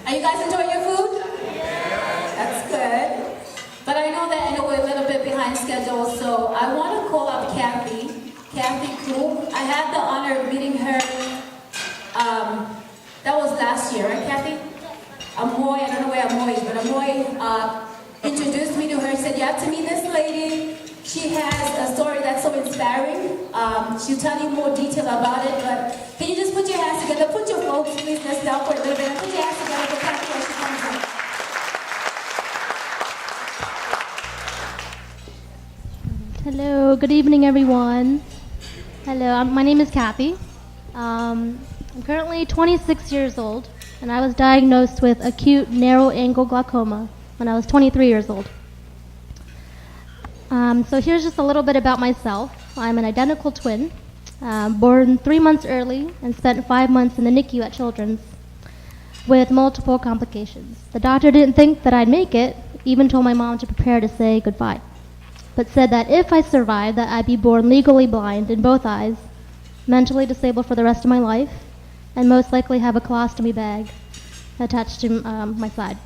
Are you guys enjoying your food? That's good. But I know that I know we're a little bit behind schedule, so I want to call up Kathy Koo. I had the honor of meeting her. That was last year, right, Kathy? Amoy, I don't know where Amoy is, but Amoy introduced me to her, said, you have to meet this lady. She has a story that's so inspiring. She'll tell you more detail about it, but can you just put your hands together? Put your folks, please, let's down for a little bit. Put your hands together for Kathy where she comes from. Hello, good evening, everyone. Hello, my name is Kathy. I'm currently 26 years old, and I was diagnosed with acute narrow-angle glaucoma when I was 23 years old. So here's just a little bit about myself. I'm an identical twin, born 3 months early and spent 5 months in the NICU at Children's with multiple complications. The doctor didn't think that I'd make it, even told my mom to prepare to say goodbye, but said that if I survived, that I'd be born legally blind in both eyes, mentally disabled for the rest of my life, and most likely have a colostomy bag attached to my side.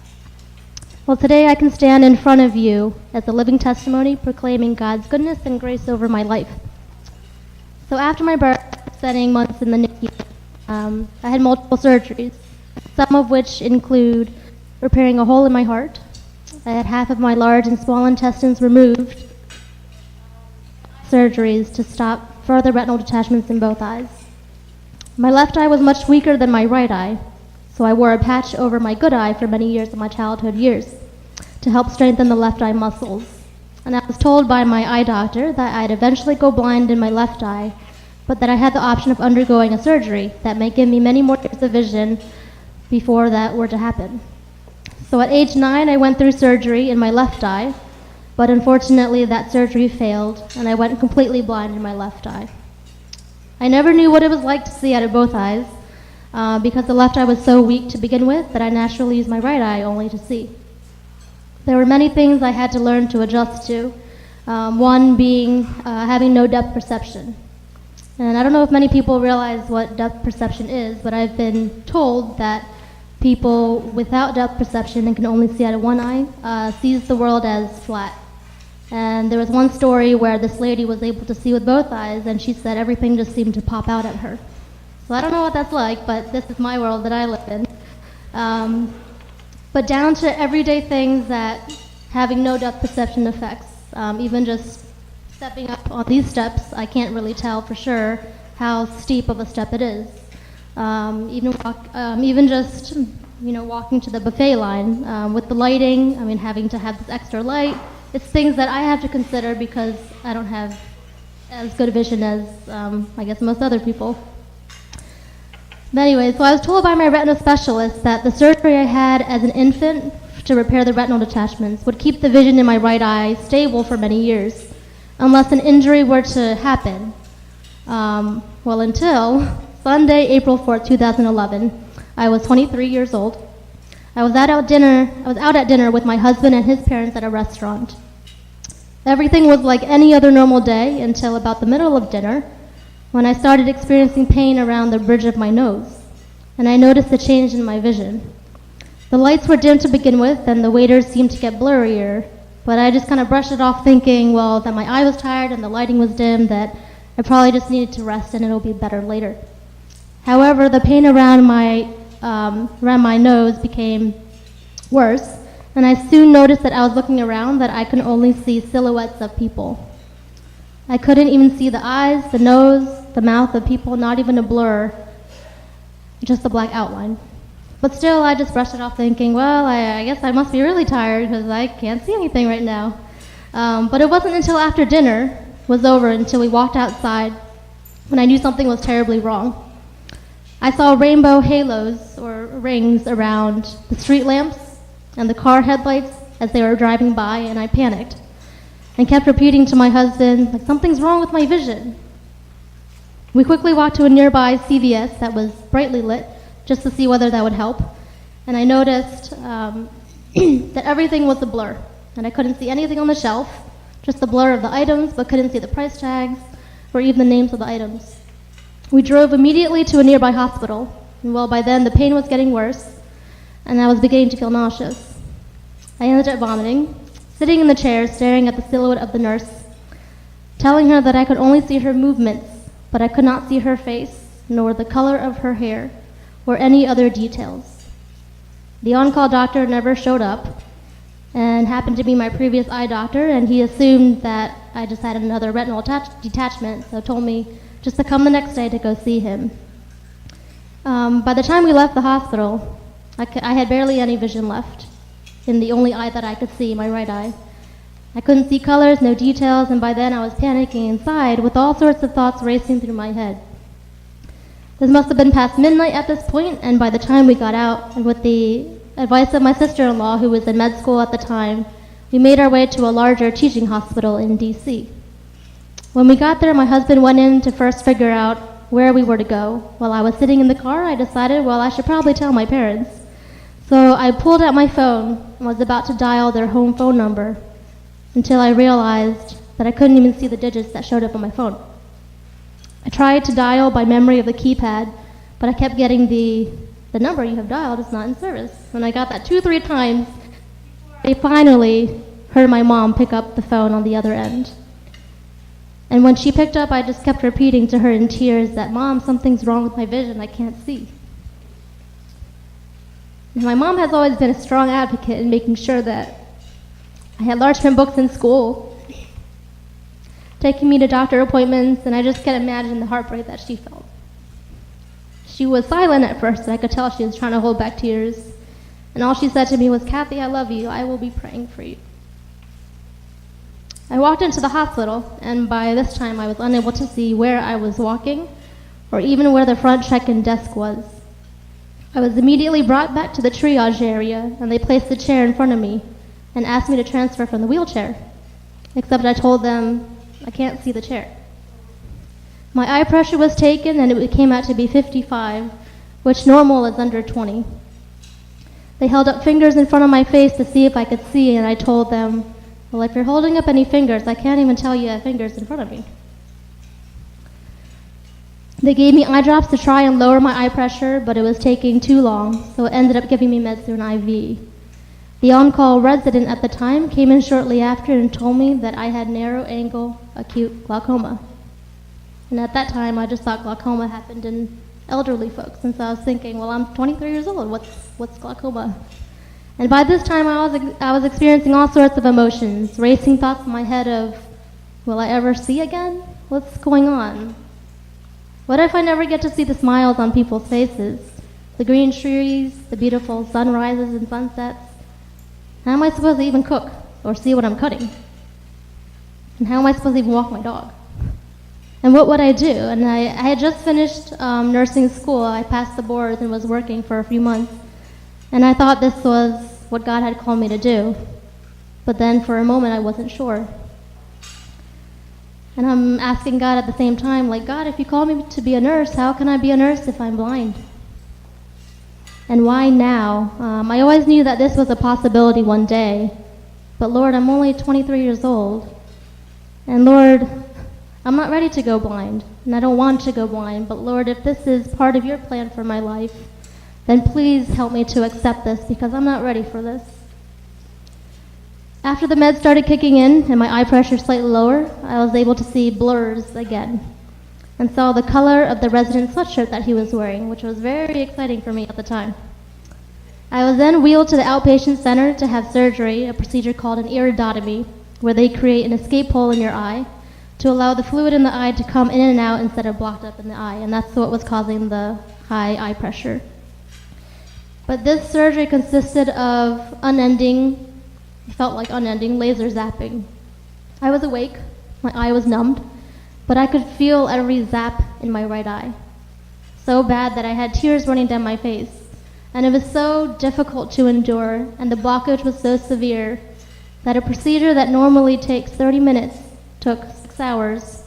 Well, today I can stand in front of you as a living testimony proclaiming God's goodness and grace over my life. So after my birth, spending months in the NICU, I had multiple surgeries, some of which include repairing a hole in my heart. I had half of my large and small intestines removed, surgeries to stop further retinal detachments in both eyes. My left eye was much weaker than my right eye, so I wore a patch over my good eye for many years of my childhood years to help strengthen the left eye muscles. And I was told by my eye doctor that I'd eventually go blind in my left eye, but that I had the option of undergoing a surgery that may give me many more years of vision before that were to happen. So at age 9, I went through surgery in my left eye, but unfortunately that surgery failed, and I went completely blind in my left eye. I never knew what it was like to see out of both eyes, because the left eye was so weak to begin with that I naturally used my right eye only to see. There were many things I had to learn to adjust to, one being having no depth perception. And I don't know if many people realize what depth perception is, but I've been told that people without depth perception and can only see out of one eye sees the world as flat. And there was one story where this lady was able to see with both eyes, and she said everything just seemed to pop out at her. So I don't know what that's like, but this is my world that I live in. But down to everyday things that having no depth perception affects. Even just stepping up on these steps, I can't really tell for sure how steep of a step it is. Even just walking to the buffet line with the lighting, having to have this extra light, it's things that I have to consider because I don't have as good a vision as I guess most other people. But anyway, so I was told by my retinal specialist that the surgery I had as an infant to repair the retinal detachments would keep the vision in my right eye stable for many years, unless an injury were to happen. Until Sunday, April 4th, 2011, I was 23 years old. I was out at dinner with my husband and his parents at a restaurant. Everything was like any other normal day until about the middle of dinner, when I started experiencing pain around the bridge of my nose, and I noticed a change in my vision. The lights were dim to begin with, and the waiters seemed to get blurrier, but I just kind of brushed it off thinking, well, that my eye was tired and the lighting was dim, that I probably just needed to rest and it'll be better later. However, the pain around my nose became worse, and I soon noticed that I was looking around that I could only see silhouettes of people. I couldn't even see the eyes, the nose, the mouth of people, not even a blur, just a black outline. But still, I just brushed it off thinking, well, I guess I must be really tired because I can't see anything right now. But it wasn't until after dinner was over, until we walked outside, when I knew something was terribly wrong. I saw rainbow halos or rings around the street lamps and the car headlights as they were driving by, and I panicked and kept repeating to my husband, like, something's wrong with my vision. We quickly walked to a nearby CVS that was brightly lit just to see whether that would help, and I noticed that everything was a blur, and I couldn't see anything on the shelf, just the blur of the items, but couldn't see the price tags or even the names of the items. We drove immediately to a nearby hospital, and well, by then the pain was getting worse. and I was beginning to feel nauseous. I ended up vomiting, sitting in the chair staring at the silhouette of the nurse, telling her that I could only see her movements, but I could not see her face, nor the color of her hair, or any other details. The on-call doctor never showed up, and happened to be my previous eye doctor, and he assumed that I just had another retinal detachment, so told me just to come the next day to go see him. By the time we left the hospital, I had barely any vision left in the only eye that I could see, my right eye. I couldn't see colors, no details, and by then I was panicking inside with all sorts of thoughts racing through my head. This must have been past midnight at this point, and by the time we got out, and with the advice of my sister-in-law, who was in med school at the time, we made our way to a larger teaching hospital in DC. When we got there, my husband went in to first figure out where we were to go. While I was sitting in the car, I decided, well, I should probably tell my parents. So I pulled out my phone and was about to dial their home phone number until I realized that I couldn't even see the digits that showed up on my phone. I tried to dial by memory of the keypad, but I kept getting the number you have dialed is not in service. And I got that 2-3 times. I finally heard my mom pick up the phone on the other end. And when she picked up, I just kept repeating to her in tears that, "Mom, something's wrong with my vision, I can't see." And my mom has always been a strong advocate in making sure that I had large print books in school, taking me to doctor appointments, and I just can't imagine the heartbreak that she felt. She was silent at first, and I could tell she was trying to hold back tears. And all she said to me was, "Kathy, I love you. I will be praying for you." I walked into the hospital, and by this time I was unable to see where I was walking or even where the front check-in desk was. I was immediately brought back to the triage area, and they placed the chair in front of me and asked me to transfer from the wheelchair, except I told them I can't see the chair. My eye pressure was taken, and it came out to be 55, which normal is under 20. They held up fingers in front of my face to see if I could see, and I told them, "Well, if you're holding up any fingers, I can't even tell you have fingers in front of me." They gave me eye drops to try and lower my eye pressure, but it was taking too long, so it ended up giving me meds through an IV. The on-call resident at the time came in shortly after and told me that I had narrow-angle acute glaucoma. And at that time, I just thought glaucoma happened in elderly folks, and so I was thinking, well, I'm 23 years old, what's glaucoma? And by this time, I was experiencing all sorts of emotions, racing thoughts in my head of, will I ever see again? What's going on? What if I never get to see the smiles on people's faces, the green trees, the beautiful sunrises and sunsets? How am I supposed to even cook or see what I'm cutting? And how am I supposed to even walk my dog? And what would I do? And I had just finished nursing school. I passed the boards and was working for a few months. And I thought this was what God had called me to do. But then for a moment, I wasn't sure. And I'm asking God at the same time, like, God, if you call me to be a nurse, how can I be a nurse if I'm blind? And why now? I always knew that this was a possibility one day. But Lord, I'm only 23 years old. And Lord, I'm not ready to go blind, and I don't want to go blind, but Lord, if this is part of your plan for my life, then please help me to accept this, because I'm not ready for this. After the meds started kicking in and my eye pressure slightly lower, I was able to see blurs again, and saw the color of the resident sweatshirt that he was wearing, which was very exciting for me at the time. I was then wheeled to the outpatient center to have surgery, a procedure called an iridotomy, where they create an escape hole in your eye to allow the fluid in the eye to come in and out instead of blocked up in the eye, and that's what was causing the high eye pressure. But this surgery consisted of it felt like unending laser zapping. I was awake, my eye was numbed, but I could feel every zap in my right eye. So bad that I had tears running down my face, and it was so difficult to endure, and the blockage was so severe that a procedure that normally takes 30 minutes took 6 hours.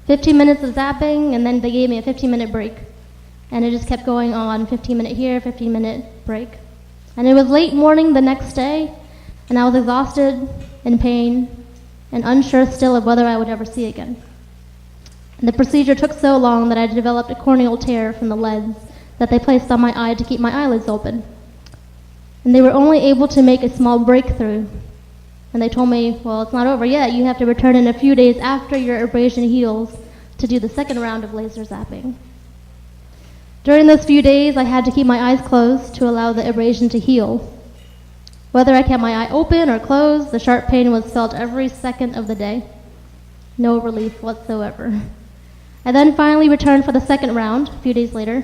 15 minutes of zapping, and then they gave me a 15-minute break. And it just kept going on, 15-minute here, 15-minute break. And it was late morning the next day, and I was exhausted, in pain, and unsure still of whether I would ever see again. And the procedure took so long that I developed a corneal tear from the lens that they placed on my eye to keep my eyelids open. and they were only able to make a small breakthrough. And they told me, well, it's not over yet. You have to return in a few days after your abrasion heals to do the second round of laser zapping. During those few days, I had to keep my eyes closed to allow the abrasion to heal. Whether I kept my eye open or closed, the sharp pain was felt every second of the day. No relief whatsoever. I then finally returned for the second round, a few days later,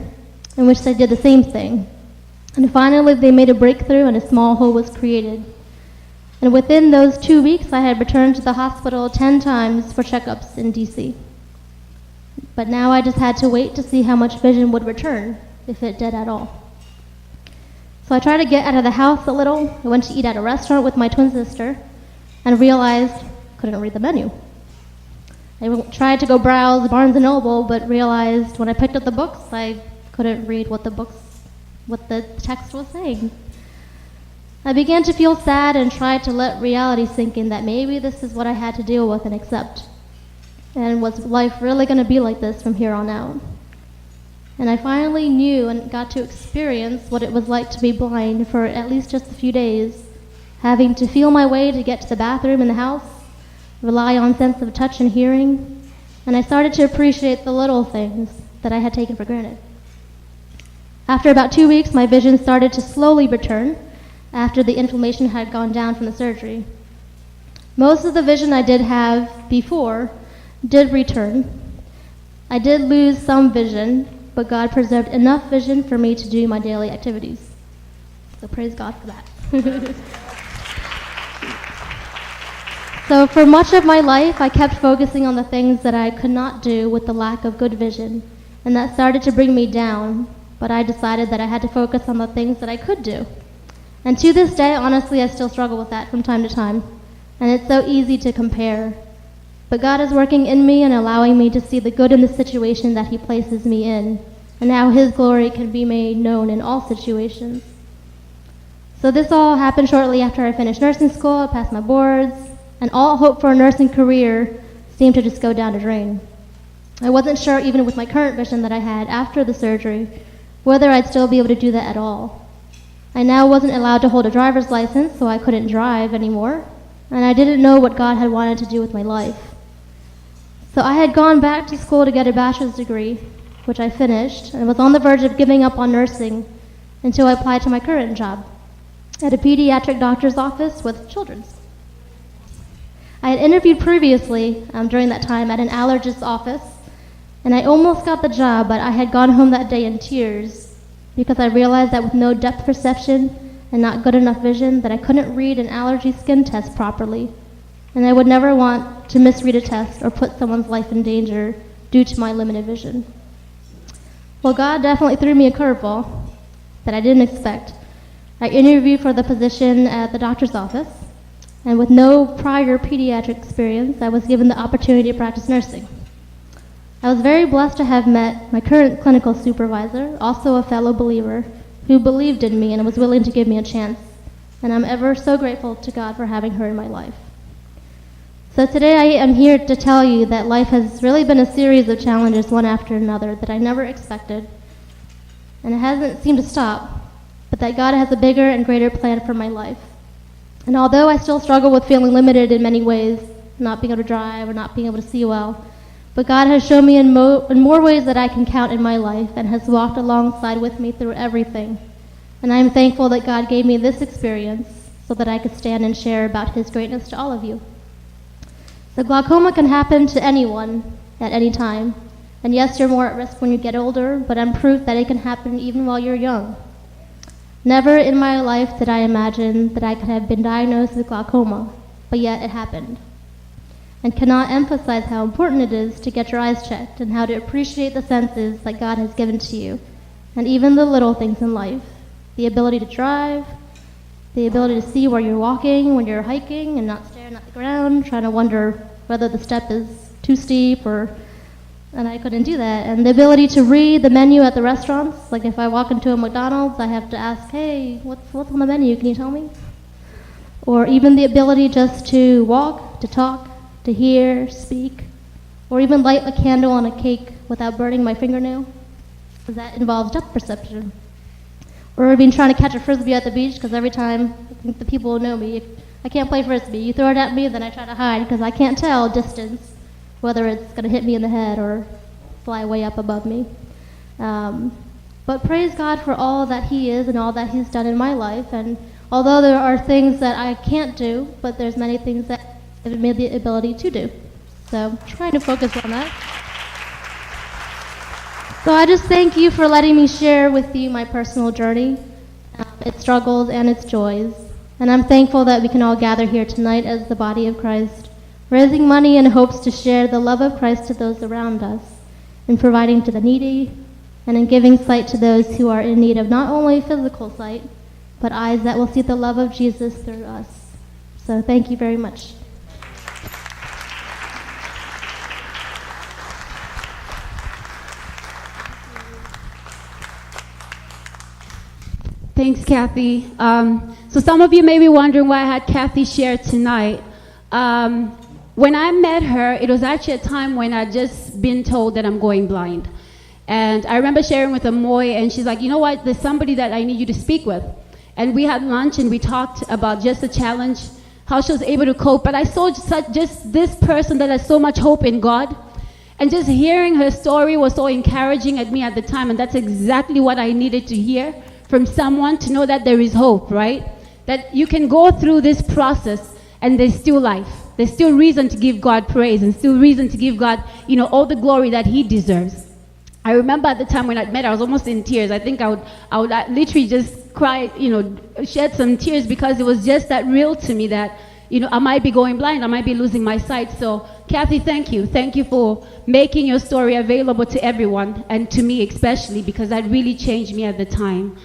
in which they did the same thing. And finally, they made a breakthrough and a small hole was created. And within those 2 weeks, I had returned to the hospital 10 times for checkups in DC. But now I just had to wait to see how much vision would return, if it did at all. So I tried to get out of the house a little. I went to eat at a restaurant with my twin sister and realized I couldn't read the menu. I tried to go browse Barnes & Noble, but realized when I picked up the books, I couldn't read what the text was saying. I began to feel sad and tried to let reality sink in that maybe this is what I had to deal with and accept. And was life really going to be like this from here on out? And I finally knew and got to experience what it was like to be blind for at least just a few days, having to feel my way to get to the bathroom in the house, rely on sense of touch and hearing, and I started to appreciate the little things that I had taken for granted. After about 2 weeks, my vision started to slowly return after the inflammation had gone down from the surgery. Most of the vision I did have before did return. I did lose some vision, but God preserved enough vision for me to do my daily activities. So praise God for that. So for much of my life, I kept focusing on the things that I could not do with the lack of good vision, and that started to bring me down, but I decided that I had to focus on the things that I could do. And to this day, honestly, I still struggle with that from time to time, and it's so easy to compare. But God is working in me and allowing me to see the good in the situation that He places me in, and how His glory can be made known in all situations. So this all happened shortly after I finished nursing school, I passed my boards, and all hope for a nursing career seemed to just go down the drain. I wasn't sure, even with my current vision that I had after the surgery, whether I'd still be able to do that at all. I now wasn't allowed to hold a driver's license, so I couldn't drive anymore, and I didn't know what God had wanted to do with my life. So I had gone back to school to get a bachelor's degree, which I finished, and was on the verge of giving up on nursing until I applied to my current job at a pediatric doctor's office with children's. I had interviewed previously during that time at an allergist's office, and I almost got the job, but I had gone home that day in tears because I realized that with no depth perception and not good enough vision that I couldn't read an allergy skin test properly, and I would never want to misread a test or put someone's life in danger due to my limited vision. Well, God definitely threw me a curveball that I didn't expect. I interviewed for the position at the doctor's office, and with no prior pediatric experience, I was given the opportunity to practice nursing. I was very blessed to have met my current clinical supervisor, also a fellow believer, who believed in me and was willing to give me a chance, and I'm ever so grateful to God for having her in my life. So today I am here to tell you that life has really been a series of challenges, one after another, that I never expected, and it hasn't seemed to stop, but that God has a bigger and greater plan for my life. And although I still struggle with feeling limited in many ways, not being able to drive or not being able to see well, but God has shown me in more ways that I can count in my life and has walked alongside with me through everything. And I am thankful that God gave me this experience so that I could stand and share about His greatness to all of you. So glaucoma can happen to anyone at any time. And yes, you're more at risk when you get older, but I'm proof that it can happen even while you're young. Never in my life did I imagine that I could have been diagnosed with glaucoma, but yet it happened. And cannot emphasize how important it is to get your eyes checked and how to appreciate the senses that God has given to you, and even the little things in life. The ability to drive, the ability to see where you're walking when you're hiking and not staring at the ground, trying to wonder whether the step is too steep and I couldn't do that. And the ability to read the menu at the restaurants, like if I walk into a McDonald's, I have to ask, hey, what's on the menu, can you tell me? Or even the ability just to walk, to talk, to hear, speak, or even light a candle on a cake without burning my fingernail, because that involves depth perception. Or I've been trying to catch a frisbee at the beach because every time I think the people know me. If I can't play frisbee, you throw it at me, then I try to hide because I can't tell distance, whether it's going to hit me in the head or fly way up above me. But praise God for all that He is and all that He's done in my life. And although there are things that I can't do, but there's many things that give me the ability to do. So I'm trying to focus on that. So I just thank you for letting me share with you my personal journey, its struggles and its joys. And I'm thankful that we can all gather here tonight as the body of Christ, raising money in hopes to share the love of Christ to those around us, in providing to the needy, and in giving sight to those who are in need of not only physical sight, but eyes that will see the love of Jesus through us. So thank you very much. Thanks, Kathy. So some of you may be wondering why I had Kathy share tonight. When I met her, it was actually a time when I'd just been told that I'm going blind. And I remember sharing with Amoy, and she's like, you know what, there's somebody that I need you to speak with. And we had lunch, and we talked about just the challenge, how she was able to cope. But I saw just this person that has so much hope in God. And just hearing her story was so encouraging at me at the time, and that's exactly what I needed to hear from someone, to know that there is hope, right? That you can go through this process, and there's still life. There's still reason to give God praise, and still reason to give God, all the glory that He deserves. I remember at the time when I'd met her, I was almost in tears. I think I would literally just cry, shed some tears, because it was just that real to me that, I might be going blind, I might be losing my sight. So, Kathy, thank you. Thank you for making your story available to everyone, and to me especially, because that really changed me at the time.